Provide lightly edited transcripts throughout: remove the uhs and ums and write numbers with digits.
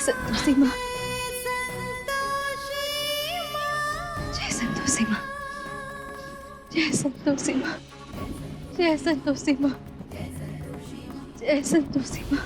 संतोषी माँ, जय संतोषी माँ, जय संतोषी माँ, जय संतोषी माँ, जय संतोषी माँ।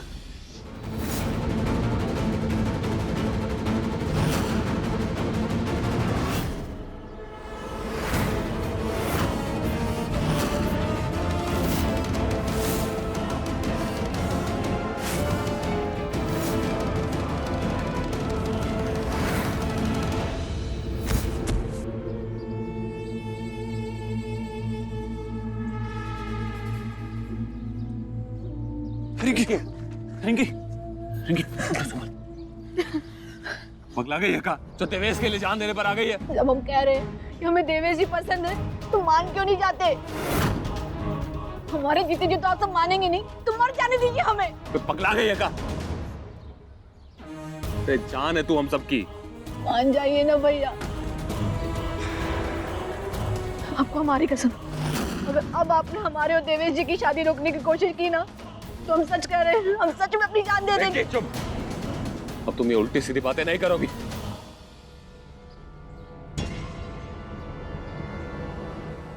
रिंकी, रिंकी, रिंकी, पगला गई है का? जो देवेश के लिए जान देने पर आ गई है। जब हम कह रहे हैं कि हमें देवेश जी पसंद है, तुम मान क्यों नहीं जाते? हमारे जीते जी तो आप सब मानेंगे नहीं, तुम मर जाने दीजिए हमें। तो पगला गई है का? ते जान है तू हम सबकी। मान जाइए ना भैया, आपको हमारी कसम, अगर अब आपने हमारे और देवेश जी की शादी रोकने की कोशिश की ना, तो हम सच कह रहे हैं, हम सच में अपनी जान दे देंगे। चुप, अब तुम ये उल्टी सीधी बातें नहीं करोगी।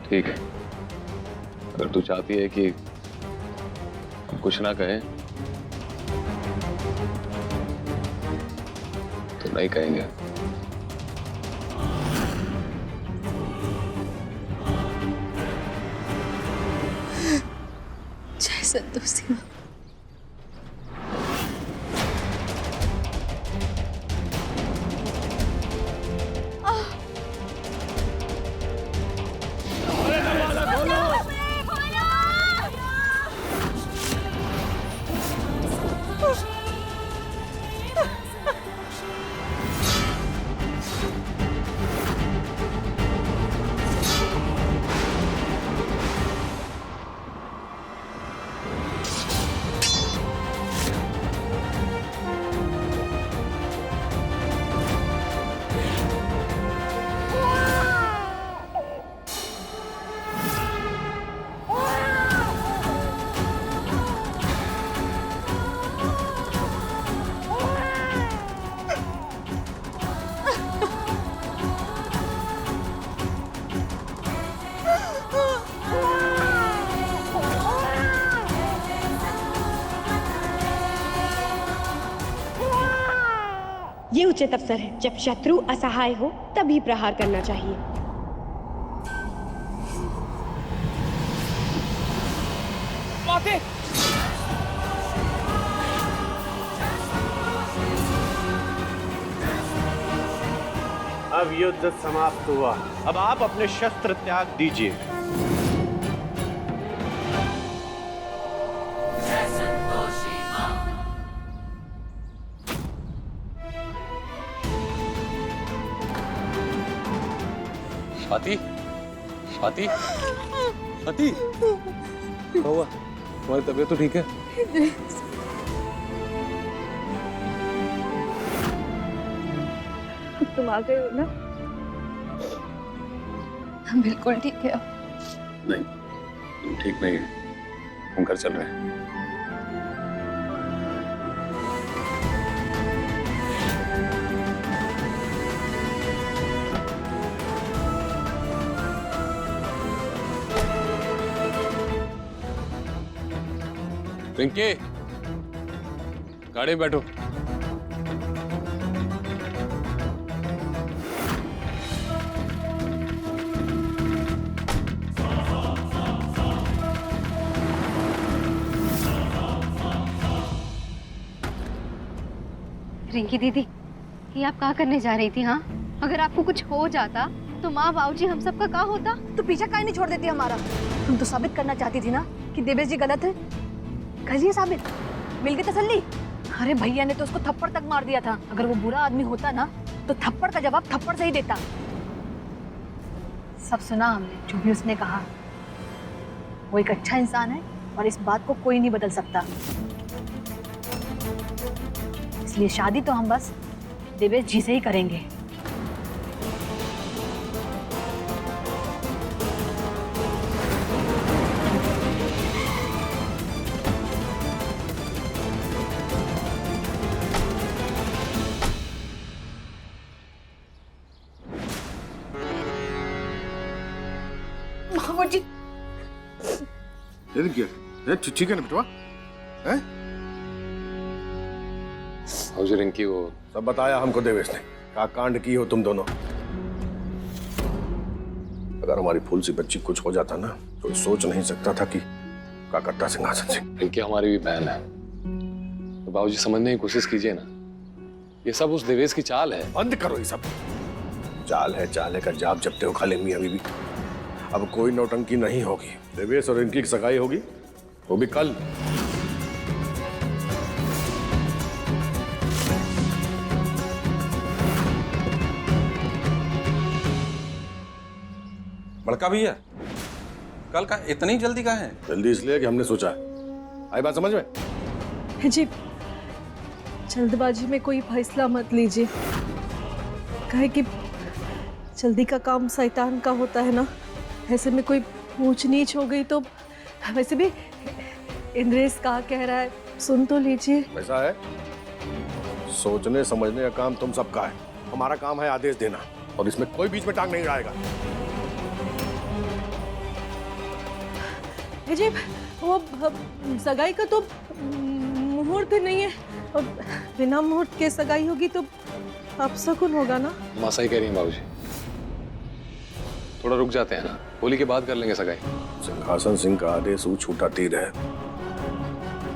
ठीक है, अगर तू चाहती है कि कुछ ना कहें तो नहीं कहेंगे। जय संतोषी माँ। ये उचित अवसर है, जब शत्रु असहाय हो तभी प्रहार करना चाहिए। माते! अब युद्ध समाप्त हुआ, अब आप अपने शस्त्र त्याग दीजिए। स्वाति, स्वाति, स्वाति, क्या हुआ? तुम्हारी तबीयत तो ठीक है? तुम आ गए हो ना? हम बिल्कुल ठीक है। नहीं, तुम ठीक नहीं है। हम घर चल रहे हैं। रिंकी, गाड़ी में बैठो। रिंकी दीदी, ये आप क्या करने जा रही थी? हाँ, अगर आपको कुछ हो जाता तो माँ बाबूजी हम सबका क्या होता? तो पीछा काहे नहीं छोड़ देती हमारा? तुम तो साबित करना चाहती थी ना कि देवेश जी गलत है। कर लिया साबित, मिल गई तसल्ली। अरे भैया ने तो उसको थप्पड़ तक मार दिया था। अगर वो बुरा आदमी होता ना तो थप्पड़ का जवाब थप्पड़ से ही देता। सब सुना हमने, जो भी उसने कहा। वो एक अच्छा इंसान है और इस बात को कोई नहीं बदल सकता। इसलिए शादी तो हम बस देवेश जी से ही करेंगे। मामू जी, क्या ठीक है ना बेटवा? हैं? भाजी रिंकी वो सब बताया हमको देवेश ने। क्या कांड की हो तुम दोनों? अगर हमारी फूल सी बच्ची कुछ हो जाता ना तो सोच नहीं सकता था कि क्या करता सिंहासन सिंह। रिंकी हमारी भी बहन है, तो बाबूजी समझने की कोशिश कीजिए ना। ये सब उस देवेश की चाल है। बंद करो ये सब। चाल है का जाप जपते हो खाली मियां बीवी। अब कोई नौटंकी नहीं होगी। देवेश और इनकी सगाई होगी, वो भी कल। बड़का भैया, कल का इतनी जल्दी का है? जल्दी इसलिए कि हमने सोचा है। आई बात समझ में? जी, जल्दबाजी में कोई फैसला मत लीजिए। कहे कि जल्दी का काम शैतान का होता है ना। ऐसे में कोई ऊंच नीच हो गई तो वैसे भी इंद्रेश का कह रहा है, सुन तो लीजिए। वैसा है, सोचने समझने का काम तुम सबका है। हमारा काम है आदेश देना, और इसमें कोई बीच में टांग नहीं अड़ाएगा। जी, वो सगाई का तो मुहूर्त नहीं है, और बिना मुहूर्त के सगाई होगी तो अपशकुन होगा ना। माँ सही कह रही हैं बाबूजी, थोड़ा रुक जाते हैं ना, होली के बाद कर लेंगे सगाई। सिंहासन सिंह का आदेश वो छूटा तीर है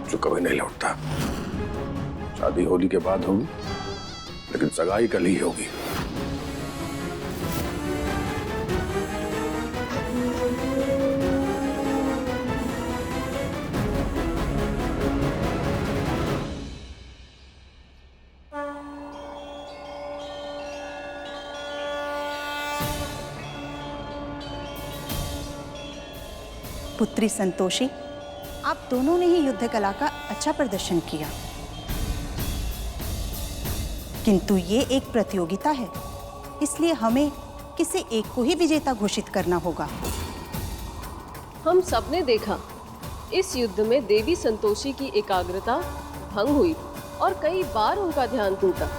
जो कभी नहीं लौटता। शादी होली के बाद होगी, लेकिन सगाई कल ही होगी। पुत्री संतोषी, आप दोनों ने ही युद्ध कला का अच्छा प्रदर्शन किया, किंतु ये एक प्रतियोगिता है, इसलिए हमें किसी एक को ही विजेता घोषित करना होगा। हम सबने देखा, इस युद्ध में देवी संतोषी की एकाग्रता भंग हुई और कई बार उनका ध्यान टूटा।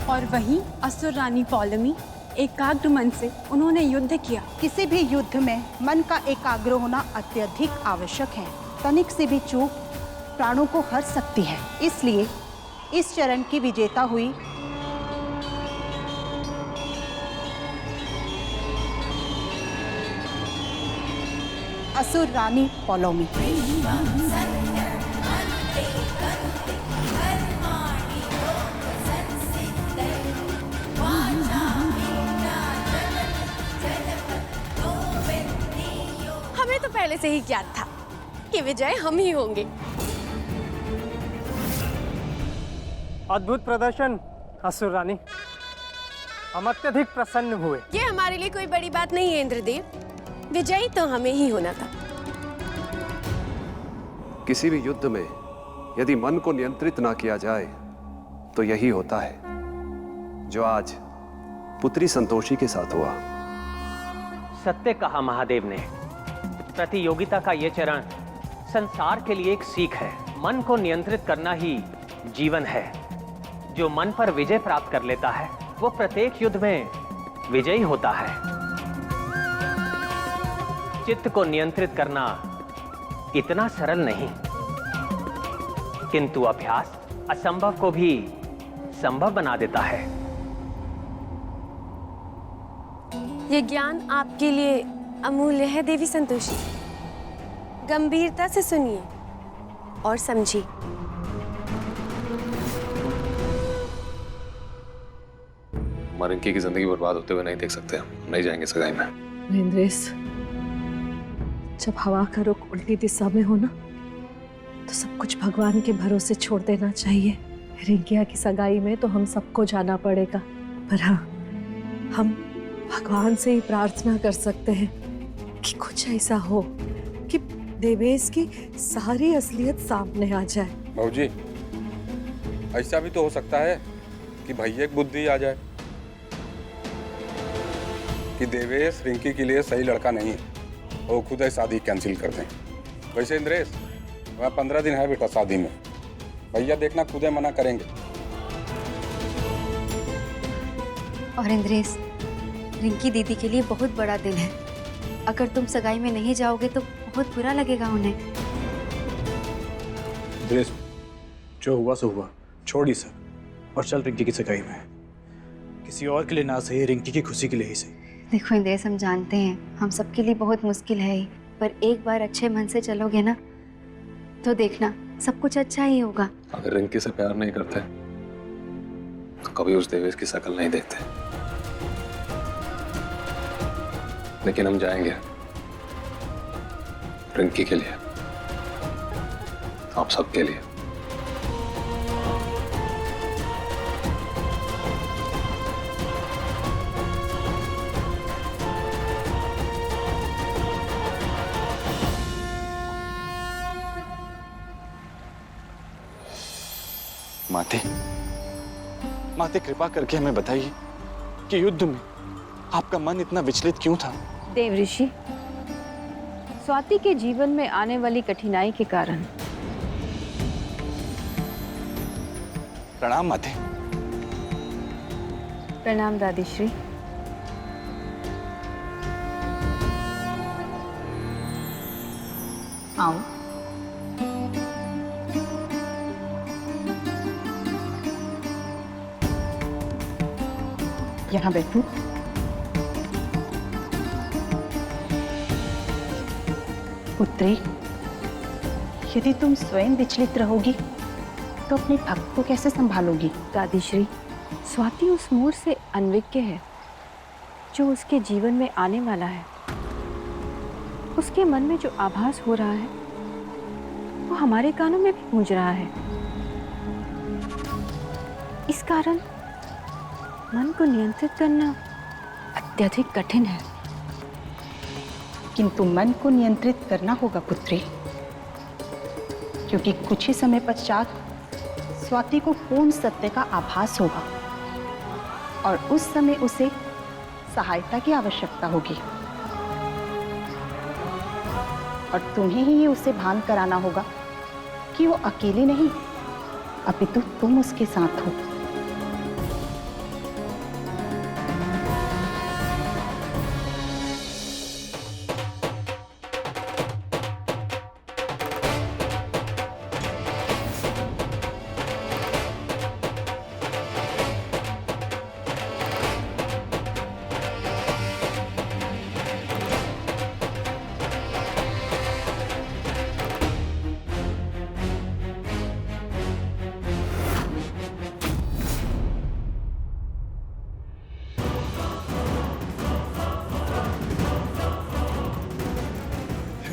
और वहीं असुर रानी पौलमी एकाग्र मन से उन्होंने युद्ध किया। किसी भी युद्ध में मन का एकाग्र होना अत्यधिक आवश्यक है। तनिक से भी चूक प्राणों को हर सकती है। इसलिए इस चरण की विजेता हुई असुर रानी पौलमी। हमें तो पहले से ही ज्ञात था कि विजय हम ही होंगे। अद्भुत प्रदर्शन असुर रानी, हम अत्यधिक प्रसन्न हुए। ये हमारे लिए कोई बड़ी बात नहीं है इंद्रदेव, विजयी तो हमें ही होना था। किसी भी युद्ध में यदि मन को नियंत्रित ना किया जाए तो यही होता है जो आज पुत्री संतोषी के साथ हुआ। सत्य कहा महादेव ने। प्रतियोगिता का ये चरण संसार के लिए एक सीख है। मन को नियंत्रित करना ही जीवन है। जो मन पर विजय प्राप्त कर लेता है वो प्रत्येक युद्ध में विजयी होता है। चित्त को नियंत्रित करना इतना सरल नहीं, किंतु अभ्यास असंभव को भी संभव बना देता है। ये ज्ञान आपके लिए अमूल्य है देवी संतोषी। गंभीरता से सुनिए और समझिए। हमारे रिंकी की जिंदगी बर्बाद होते हुए नहीं देख सकते, हम नहीं जाएंगे सगाई में। महेंद्रेश, जब हवा का रुख उल्टी दिशा में हो ना, तो सब कुछ भगवान के भरोसे छोड़ देना चाहिए। रिंकिया की सगाई में तो हम सबको जाना पड़ेगा, पर हाँ, हम भगवान से ही प्रार्थना कर सकते हैं कि कुछ ऐसा हो कि देवेश की सारी असलियत सामने आ जाए। भाऊजी, ऐसा भी तो हो सकता है कि भैया की बुद्धि आ जाए कि देवेश रिंकी के लिए सही लड़का नहीं है, वो खुद ही शादी कैंसिल कर दें। वैसे इंद्रेश, वह 15 दिन है बेटा शादी में, भैया देखना खुद ही मना करेंगे। और इंद्रेश, रिंकी दीदी के लिए बहुत बड़ा दिल है। अगर तुम सगाई में नहीं जाओगे तो बहुत बुरा लगेगा उन्हें। इंद्रेश, जो हुआ सो हुआ, छोड़ ही सब और चल रिंकी की सगाई में। किसी और के लिए ना सही, रिंकी की खुशी के लिए ही सही। देखो इंद्रेश, हम जानते हैं हम सबके लिए बहुत मुश्किल है, पर एक बार अच्छे मन से चलोगे ना तो देखना सब कुछ अच्छा ही होगा। अगर रिंकी से प्यार नहीं करते तो कभी उस देवेश की शक्ल नहीं देखते, लेकिन हम जाएंगे रिंकी के लिए, आप सबके लिए। माते, माते कृपा करके हमें बताइए कि युद्ध में आपका मन इतना विचलित क्यों था? देव ऋषि, स्वाति के जीवन में आने वाली कठिनाई के कारण। प्रणाम माते। प्रणाम दादी श्री। आओ। यहाँ बैठो। पुत्री, यदि तुम स्वयं विचलित रहोगी तो अपने भक्त को कैसे संभालोगी? दादी श्री, स्वाति उस मोड़ से अनविज्ञ है जो उसके जीवन में आने वाला है। उसके मन में जो आभास हो रहा है वो हमारे कानों में भी गूंज रहा है। इस कारण मन को नियंत्रित करना अत्यधिक कठिन है। किंतु मन को नियंत्रित करना होगा पुत्री, क्योंकि कुछ ही समय पश्चात स्वाति को पूर्ण सत्य का आभास होगा और उस समय उसे सहायता की आवश्यकता होगी और तुम्हें ही उसे भान कराना होगा कि वो अकेली नहीं, अपितु तुम उसके साथ हो।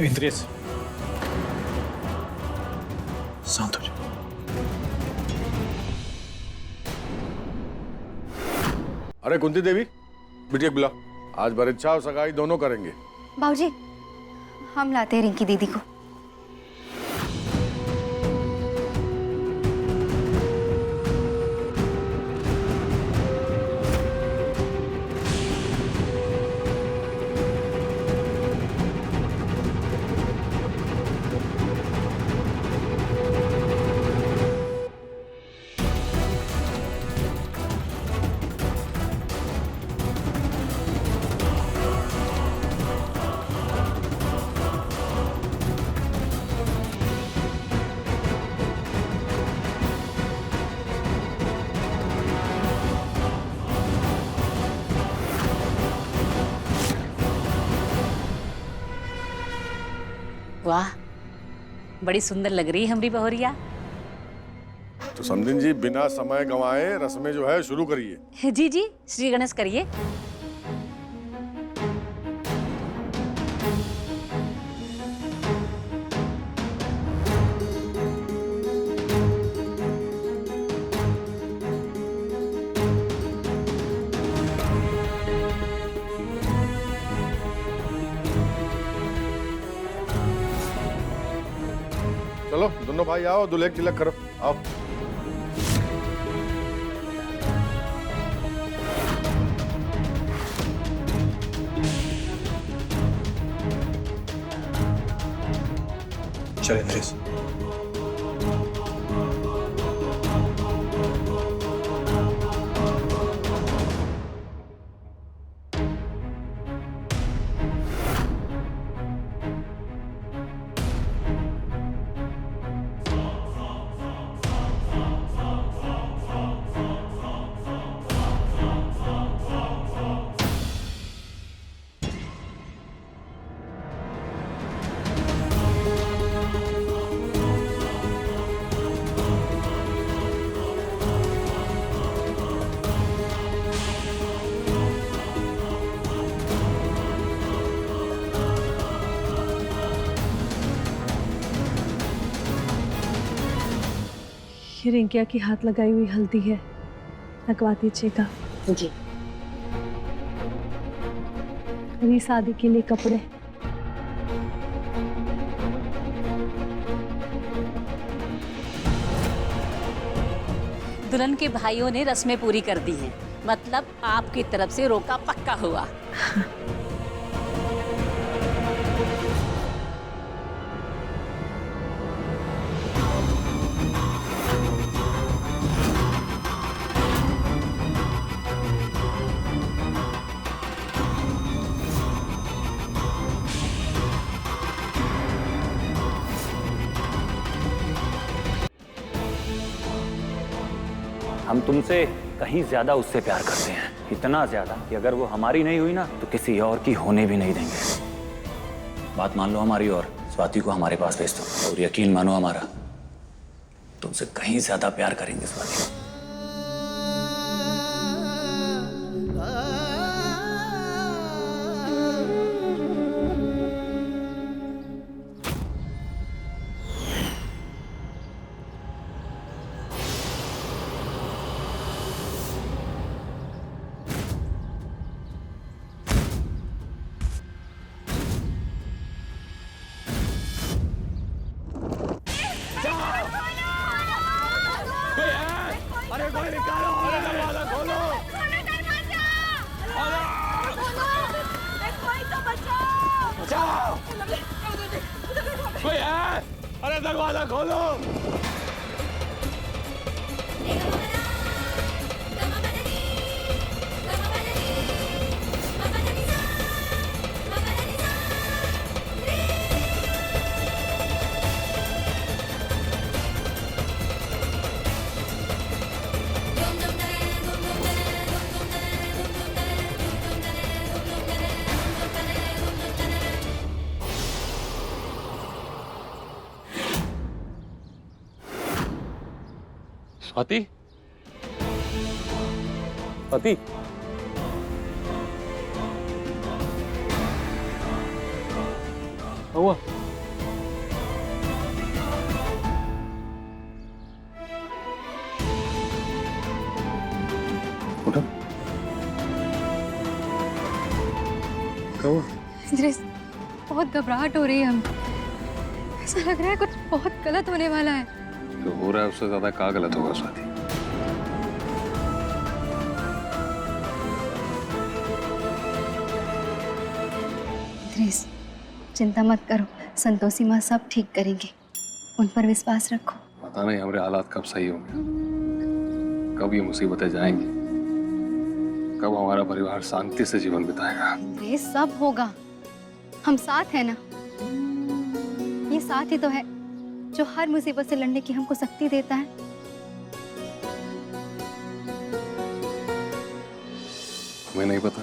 इंद्रेश, शांत हो जा। अरे कुंती देवी, बिटिया बुला। आज बरीक्षा और सगाई दोनों करेंगे। बाबूजी, हम लाते हैं रिंकी दीदी को। वाह, बड़ी सुंदर लग रही है हमारी बहुरिया। तो समधिन जी बिना समय गंवाए रस्में जो है शुरू करिए। जी जी, श्री गणेश करिए। चलो दोनों भाई आओ, दूल्हे की तिलक करो, आओ। चल इंद्रेश। ये रिंकिया की हाथ लगाई हुई हल्दी है, लगवा दीजिएगा। जी। मेरी शादी के लिए कपड़े। दुल्हन के भाइयों ने रस्में पूरी कर दी हैं, मतलब आपकी तरफ से रोका पक्का हुआ। हम तुमसे कहीं ज्यादा उससे प्यार करते हैं, इतना ज्यादा कि अगर वो हमारी नहीं हुई ना तो किसी और की होने भी नहीं देंगे। बात मान लो हमारी और स्वाति को हमारे पास भेज दो और यकीन मानो हमारा, तुमसे कहीं ज्यादा प्यार करेंगे स्वाति। अरे कोई निकालो, अरे दरवाजा खोलो। बचाओ। कोई है? अरे दरवाजा खोलो। स्वाति, स्वाति, हुआ? उठो। क्या हुआ? इंद्रेश, बहुत घबराहट हो रही है। हम ऐसा लग रहा है कुछ बहुत गलत होने वाला है। जो हो रहा है उससे ज्यादा क्या गलत होगा स्वाति? इंद्रेश, चिंता मत करो, संतोषी माँ सब ठीक करेंगे, उन पर विश्वास रखो। पता नहीं हमारे हालात कब सही होंगे, कब ये मुसीबतें जाएंगी, कब हमारा परिवार शांति से जीवन बिताएगा। इंद्रेश, सब होगा, हम साथ हैं ना। ये साथ ही तो है जो हर मुसीबत से लड़ने की हमको शक्ति देता है। तुम्हें नहीं पता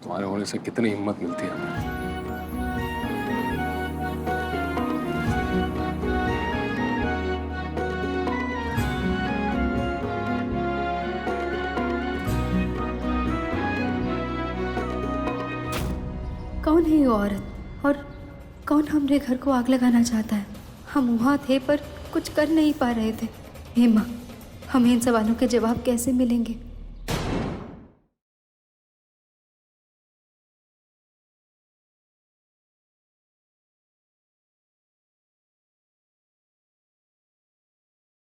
तुम्हारे होने से कितनी हिम्मत मिलती है हमें। कौन है ये औरत और कौन हमारे घर को आग लगाना चाहता है? हम वहाँ थे पर कुछ कर नहीं पा रहे थे। हे माँ, हमें इन सवालों के जवाब कैसे मिलेंगे?